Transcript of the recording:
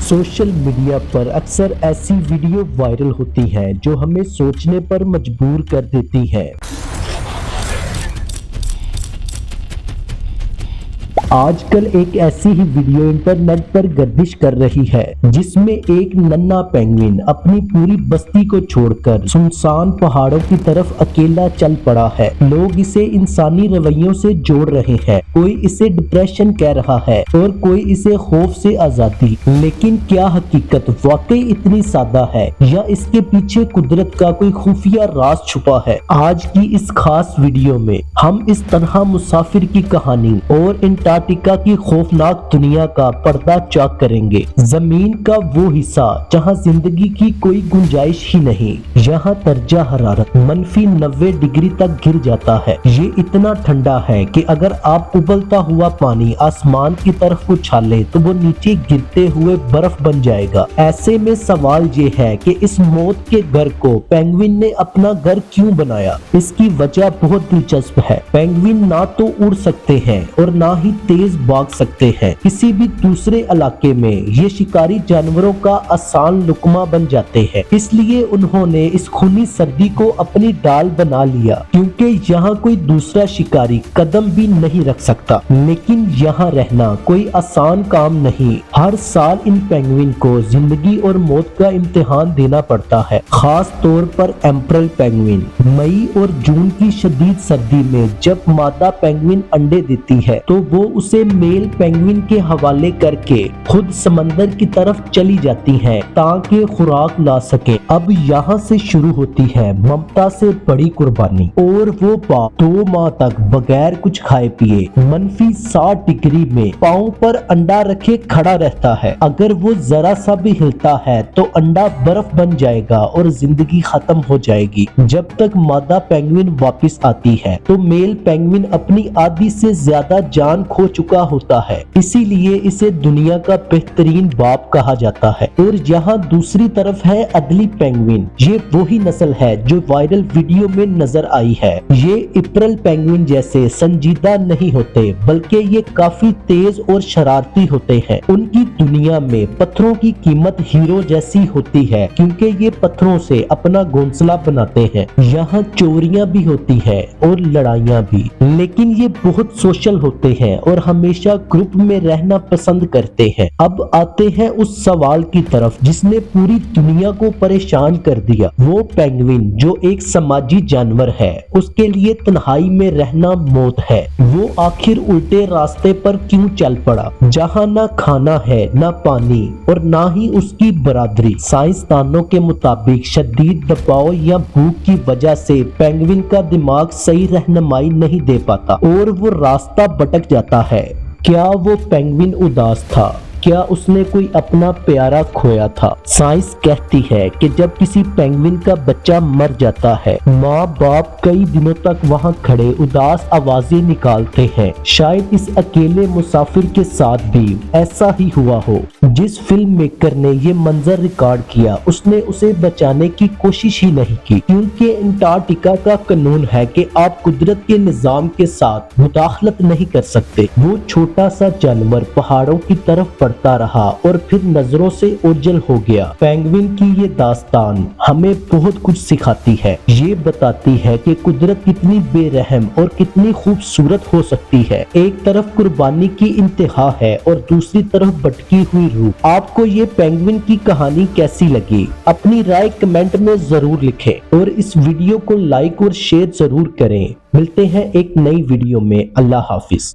Social media पर अक्सर ऐसी वीडियो वायरल होती हैं जो हमें सोचने पर मजबूर कर देती हैं। आजकल एक ऐसी ही वीडियो इंटरनेट पर गर्दिश कर रही है जिसमें एक नन्हा पेंगुइन अपनी पूरी बस्ती को छोड़कर सुनसान पहाड़ों की तरफ अकेला चल पड़ा है। लोग इसे इंसानी रवैयों से जोड़ रहे हैं, कोई इसे डिप्रेशन कह रहा है और कोई इसे खौफ से आजादी। लेकिन क्या हकीकत वाकई इतनी सादा है या इसके पीछे कुदरत का कोई खुफिया राज छुपा है? आज की इस खास वीडियो में हम इस तरह मुसाफिर की कहानी और अंटार्कटिका की खौफनाक दुनिया का पर्दा चाक करेंगे। जमीन का वो हिस्सा जहां जिंदगी की कोई गुंजाइश ही नहीं, यहाँ दर्जा हरारत -90 डिग्री तक गिर जाता है। ये इतना ठंडा है कि अगर आप उबलता हुआ पानी आसमान की तरफ उछाले तो वो नीचे गिरते हुए बर्फ बन जाएगा। ऐसे में सवाल ये है कि इस मौत के घर को पेंगुइन ने अपना घर क्यों बनाया? इसकी वजह बहुत दिलचस्प है। पेंगुइन ना तो उड़ सकते हैं और ना ही तेज भाग सकते हैं। किसी भी दूसरे इलाके में ये शिकारी जानवरों का आसान लुकमा बन जाते हैं, इसलिए उन्होंने इस खूनी सर्दी को अपनी ढाल बना लिया, क्योंकि यहाँ कोई दूसरा शिकारी कदम भी नहीं रख सकता। लेकिन यहाँ रहना कोई आसान काम नहीं। हर साल इन पेंगुइन को जिंदगी और मौत का इम्तिहान देना पड़ता है, खास तौर पर एम्परल पेंगुइन। मई और जून की शदीद सर्दी में जब मादा पेंगुइन अंडे देती है तो वो उसे मेल पेंगुइन के हवाले करके खुद समंदर की तरफ चली जाती हैं ताकि खुराक ला सके। अब यहाँ से शुरू होती है ममता से बड़ी कुर्बानी। और वो बाप 2 माह तक बगैर कुछ खाए पिए -60 डिग्री में पाँव पर अंडा रखे खड़ा रहता है। अगर वो जरा सा भी हिलता है तो अंडा बर्फ बन जाएगा और जिंदगी खत्म हो जाएगी। जब तक मादा पेंगुइन वापस आती है तो मेल पेंगुइन अपनी आधी से ज्यादा जान खो चुका होता है, इसीलिए इसे दुनिया का बेहतरीन बाप कहा जाता है। और यहाँ दूसरी तरफ है अदली पेंगुइन। ये वही नस्ल है जो वायरल वीडियो में नजर आई है। ये अप्रैल पेंगुइन जैसे संजीदा नहीं होते, बल्कि ये काफी तेज और शरारती होते हैं। उनकी दुनिया में पत्थरों की कीमत हीरो जैसी होती है, क्योंकि ये पत्थरों से अपना घोंसला बनाते हैं। यहाँ चोरियां भी होती है और लड़ाइयाँ भी, लेकिन ये बहुत सोशल होते हैं और हमेशा ग्रुप में रहना पसंद करते हैं। अब आते हैं उस सवाल की तरफ जिसने पूरी दुनिया को परेशान कर दिया। वो पेंगुइन जो एक समाजी जानवर है, उसके लिए तन्हाई में रहना मौत है। वो आखिर उल्टे रास्ते पर क्यों चल पड़ा, जहाँ ना खाना है, ना पानी और ना ही उसकी बरादरी। साइंसदानों के मुताबिक शदीद दबाव या भूख की वजह से पेंगुइन का दिमाग सही रहनुमाई नहीं दे पाता और वो रास्ता भटक जाता है। क्या वो पेंगुइन उदास था? क्या उसने कोई अपना प्यारा खोया था? साइंस कहती है कि जब किसी पेंगुइन का बच्चा मर जाता है, माँ बाप कई दिनों तक वहाँ खड़े उदास आवाजें निकालते हैं। शायद इस अकेले मुसाफिर के साथ भी ऐसा ही हुआ हो। जिस फिल्म मेकर ने ये मंजर रिकॉर्ड किया, उसने उसे बचाने की कोशिश ही नहीं की, क्योंकि अंटार्कटिका का कानून है कि आप कुदरत के निजाम के साथ मुदाखलत नहीं कर सकते। वो छोटा सा जानवर पहाड़ों की तरफ रहा और फिर नजरों से ओझल हो गया। पेंगुइन की ये दास्तान हमें बहुत कुछ सिखाती है। ये बताती है कि कुदरत कितनी बेरहम और कितनी खूबसूरत हो सकती है। एक तरफ कुर्बानी की इंतहा है और दूसरी तरफ भटकी हुई रूह। आपको ये पेंगुइन की कहानी कैसी लगी? अपनी राय कमेंट में जरूर लिखें और इस वीडियो को लाइक और शेयर जरूर करें। मिलते हैं एक नई वीडियो में। अल्लाह हाफिज।